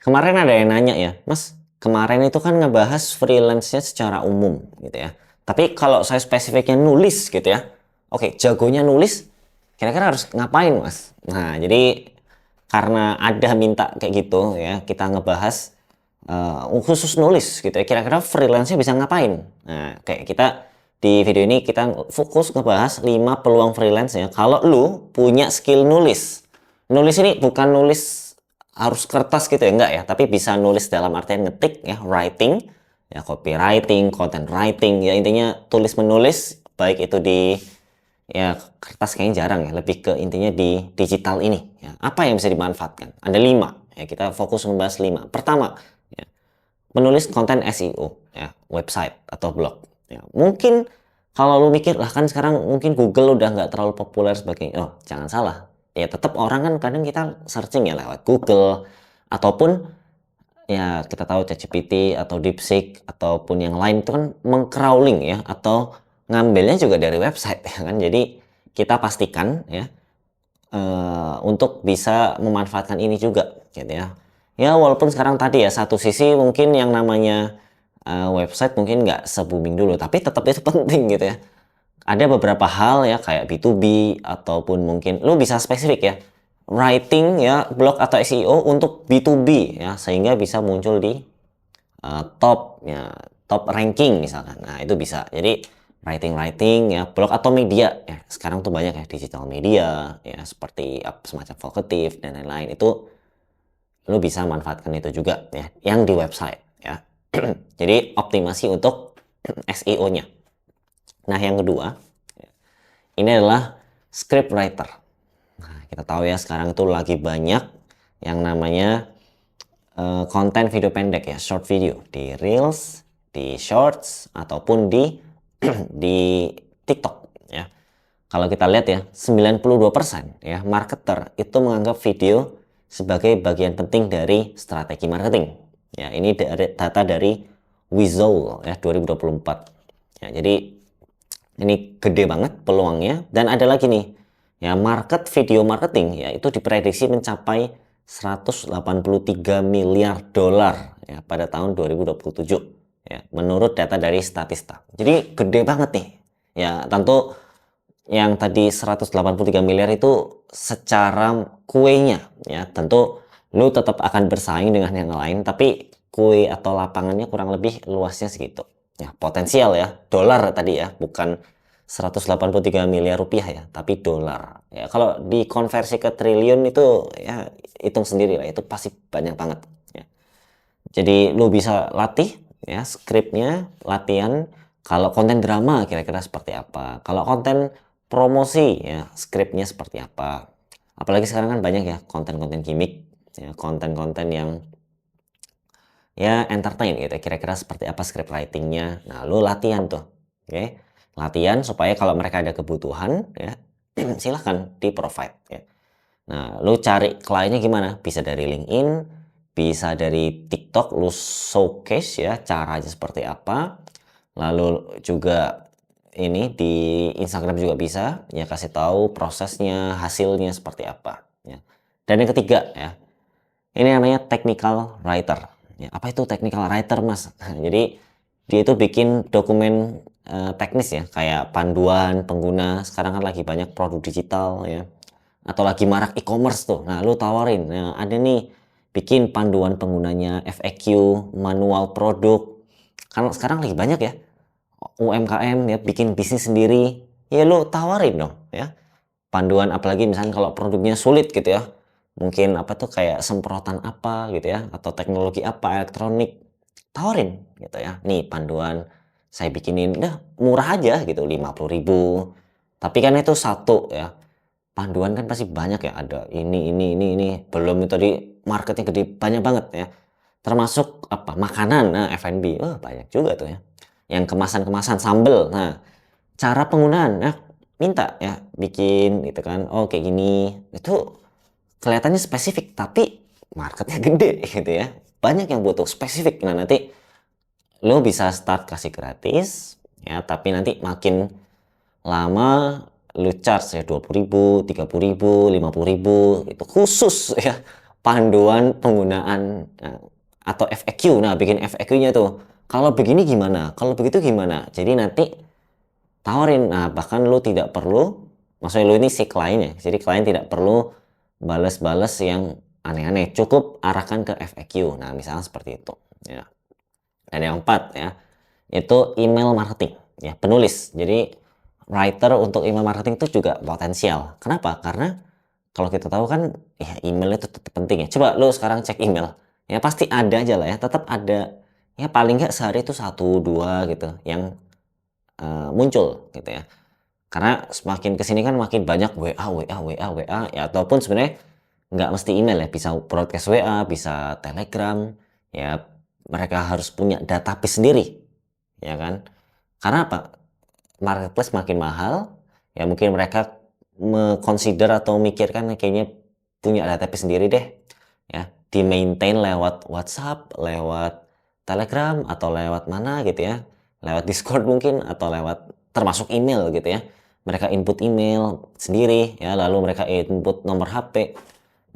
Kemarin ada yang nanya ya, Mas, kemarin itu kan ngebahas freelance-nya secara umum gitu ya. Tapi kalau saya spesifiknya nulis gitu ya, oke, jagonya nulis, kira-kira harus ngapain, Mas? Nah, jadi karena ada minta kayak gitu ya, kita ngebahas khusus nulis gitu ya, kira-kira freelance-nya bisa ngapain? Nah, kayak kita di video ini kita fokus ngebahas 5 peluang freelance ya. Kalau lu punya skill nulis, nulis ini bukan nulis harus kertas gitu ya, enggak ya, tapi bisa nulis dalam artian ngetik ya, writing ya, copywriting, content writing ya, intinya tulis menulis, baik itu di ya kertas kayaknya jarang ya, lebih ke intinya di digital ini ya. Apa yang bisa dimanfaatkan? Ada 5 ya, kita fokus membahas 5. Pertama ya, menulis konten SEO ya, website atau blog ya. Mungkin kalau lu mikir lah, kan sekarang mungkin Google udah nggak terlalu populer sebagai, oh jangan salah ya, tetap orang kan kadang kita searching ya lewat Google, ataupun ya kita tahu ChatGPT atau DeepSeek ataupun yang lain itu kan mengcrawling ya, atau ngambilnya juga dari website ya kan. Jadi kita pastikan ya untuk bisa memanfaatkan ini juga gitu ya. Ya walaupun sekarang tadi ya, satu sisi mungkin yang namanya website mungkin nggak se-booming dulu, tapi tetap itu penting gitu ya. Ada beberapa hal ya kayak B2B, ataupun mungkin lu bisa spesifik ya, writing ya, blog atau SEO untuk B2B ya, sehingga bisa muncul di top ya, top ranking misalkan. Nah, itu bisa. Jadi writing ya, blog atau media ya. Sekarang tuh banyak ya digital media ya, seperti semacam Vokatif dan lain-lain. Itu lu bisa manfaatkan itu juga ya, yang di website ya. Jadi optimasi untuk SEO-nya. Nah, yang kedua, ini adalah script writer. Nah, kita tahu ya sekarang itu lagi banyak yang namanya konten video pendek ya, short video di Reels, di Shorts ataupun di di TikTok ya. Kalau kita lihat ya, 92% ya marketer itu menganggap video sebagai bagian penting dari strategi marketing. Ya, ini dari data dari Wezowl ya 2024. Ya, jadi ini gede banget peluangnya. Dan ada lagi nih ya, market video marketing ya, itu diprediksi mencapai 183 miliar dolar ya pada tahun 2027 ya, menurut data dari Statista. Jadi gede banget nih ya. Tentu yang tadi 183 miliar itu secara kuenya ya, tentu lu tetap akan bersaing dengan yang lain, tapi kue atau lapangannya kurang lebih luasnya segitu ya. Potensial ya, dolar tadi ya, bukan 183 miliar rupiah ya, tapi dolar ya. Kalau dikonversi ke triliun itu ya, hitung sendiri lah, itu pasti banyak banget ya. Jadi lu bisa latih ya skripnya, latihan. Kalau konten drama kira-kira seperti apa, kalau konten promosi ya skripnya seperti apa. Apalagi sekarang kan banyak ya konten-konten gimmick ya, konten-konten yang ya entertain gitu, kira-kira seperti apa script writingnya. Nah, lu latihan tuh, oke, latihan supaya kalau mereka ada kebutuhan ya, silahkan di provide ya. Nah, lu cari kliennya gimana? Bisa dari LinkedIn, bisa dari TikTok, lu showcase ya caranya seperti apa. Lalu juga ini di Instagram juga bisa ya, kasih tahu prosesnya, hasilnya seperti apa ya. Dan yang ketiga ya, ini namanya technical writer. Ya, apa itu technical writer, Mas? Jadi dia itu bikin dokumen teknis ya, kayak panduan pengguna. Sekarang kan lagi banyak produk digital ya, atau lagi marak e-commerce tuh. Nah, lu tawarin, nah, ada nih bikin panduan penggunanya, FAQ, manual produk. Kan sekarang lagi banyak ya UMKM ya bikin bisnis sendiri. Ya lu tawarin dong ya. Panduan, apalagi misalnya kalau produknya sulit gitu ya. Mungkin apa tuh, kayak semprotan apa gitu ya, atau teknologi apa elektronik. Tawarin gitu ya. Nih panduan saya bikinin, udah murah aja gitu, 50.000. Tapi kan itu satu ya, panduan kan pasti banyak ya, ada ini, belum itu tadi marketnya gede, banyak banget ya, termasuk apa, makanan, nah F&B, oh banyak juga tuh ya, yang kemasan-kemasan sambel. Nah, cara penggunaan ya, minta ya bikin gitu kan, oh kayak gini, itu kelihatannya spesifik tapi marketnya gede gitu ya, banyak yang butuh spesifik. Nah, nanti lo bisa start kasih gratis ya, tapi nanti makin lama lu charge ya 20.000, 30.000, 50.000, itu khusus ya panduan penggunaan atau FAQ. Nah, bikin FAQ-nya tuh. Kalau begini gimana? Kalau begitu gimana? Jadi nanti tawarin. Nah, bahkan lu tidak perlu, maksudnya lu ini si kliennya. Jadi klien tidak perlu balas-balas yang aneh-aneh. Cukup arahkan ke FAQ. Nah, misalnya seperti itu. Ya. Dan yang keempat ya, itu email marketing. Ya, penulis. Jadi writer untuk email marketing itu juga potensial. Kenapa? Karena kalau kita tahu kan ya email itu tetap penting ya. Coba lu sekarang cek email. Ya pasti ada aja lah ya, tetap ada. Ya paling nggak sehari itu satu dua gitu yang muncul gitu ya. Karena semakin kesini kan makin banyak WA, WA, WA, WA ya, ataupun sebenarnya nggak mesti email ya, bisa broadcast WA, bisa Telegram ya. Mereka harus punya database sendiri ya kan. Karena apa? Marketplace makin mahal ya, mungkin mereka consider atau mikirkan kayaknya punya database sendiri deh ya, di maintain lewat WhatsApp, lewat Telegram, atau lewat mana gitu ya, lewat Discord mungkin, atau lewat termasuk email gitu ya. Mereka input email sendiri ya, lalu mereka input nomor HP.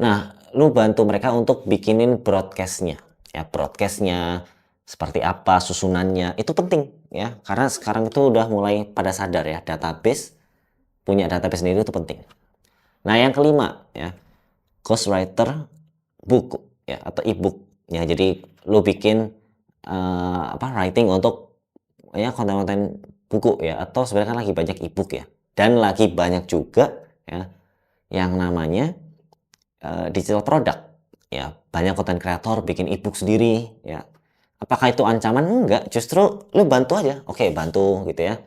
Nah, lu bantu mereka untuk bikinin broadcastnya ya, broadcastnya seperti apa, susunannya itu penting ya, karena sekarang itu udah mulai pada sadar ya, database, punya database sendiri itu penting. Nah, yang kelima ya, ghostwriter buku ya atau ebook ya. Jadi lu bikin writing untuk ya konten-konten buku ya, atau sebenarnya kan lagi banyak ebook ya, dan lagi banyak juga ya yang namanya digital product ya. Banyak konten kreator bikin ebook sendiri ya. Apakah itu ancaman? Enggak, justru lu bantu aja. Oke, bantu gitu ya,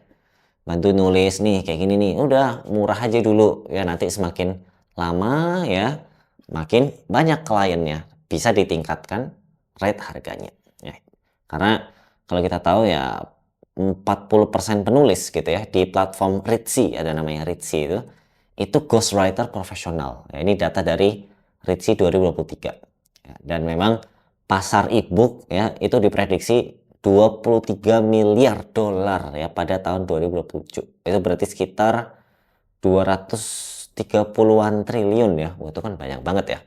bantu nulis nih kayak gini nih, udah murah aja dulu ya, nanti semakin lama ya makin banyak kliennya, bisa ditingkatkan rate harganya ya. Karena kalau kita tahu ya 40% penulis gitu ya di platform Ritzy, ada namanya Ritzy, itu ghostwriter profesional ya. Ini data dari Ritzy 2023 ya. Dan memang pasar ebook ya itu diprediksi 23 miliar dolar ya pada tahun 2027. Itu berarti sekitar 230-an triliun ya. Wah, itu kan banyak banget ya.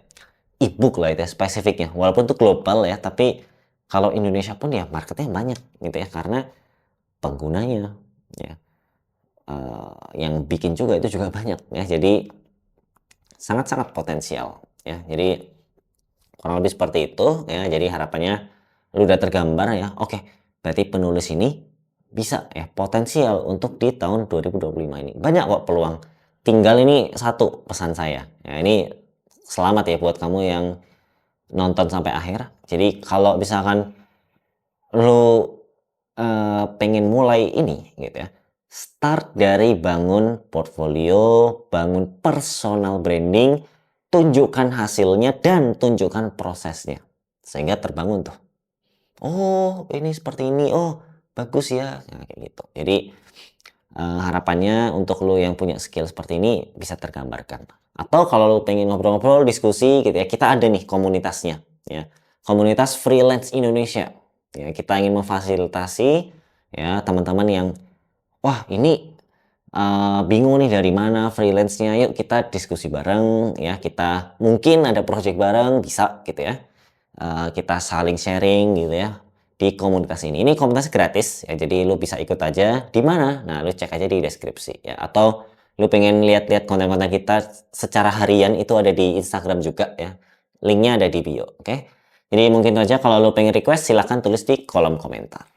Ebook lah itu ya, spesifiknya. Walaupun itu global ya, tapi kalau Indonesia pun ya marketnya banyak gitu ya, karena penggunanya ya, yang bikin juga itu juga banyak ya. Jadi sangat-sangat potensial ya. Jadi kurang lebih seperti itu ya. Jadi harapannya lu udah tergambar ya. Oke, berarti penulis ini bisa ya, potensial untuk di tahun 2025 ini. Banyak kok peluang. Tinggal ini satu pesan saya. Ya, ini selamat ya buat kamu yang nonton sampai akhir. Jadi kalau misalkan lu pengen mulai ini gitu ya, start dari bangun portfolio, bangun personal branding, tunjukkan hasilnya dan tunjukkan prosesnya, sehingga terbangun tuh, oh ini seperti ini, oh bagus ya, nah, kayak gitu. Jadi harapannya untuk lo yang punya skill seperti ini bisa tergambarkan. Atau kalau lo pengen ngobrol-ngobrol, diskusi gitu ya, kita ada nih komunitasnya ya, komunitas freelance Indonesia ya. Kita ingin memfasilitasi ya teman-teman yang wah ini bingung nih dari mana freelance-nya, yuk kita diskusi bareng ya, kita mungkin ada project bareng bisa gitu ya. Kita saling sharing gitu ya di komunitas ini. Ini komunitas gratis ya, jadi lu bisa ikut aja. Di mana? Nah, lu cek aja di deskripsi ya. Atau lu pengen lihat-lihat konten-konten kita secara harian, itu ada di Instagram juga ya. Linknya ada di bio, oke? Jadi mungkin aja, kalau lu pengen request silahkan tulis di kolom komentar.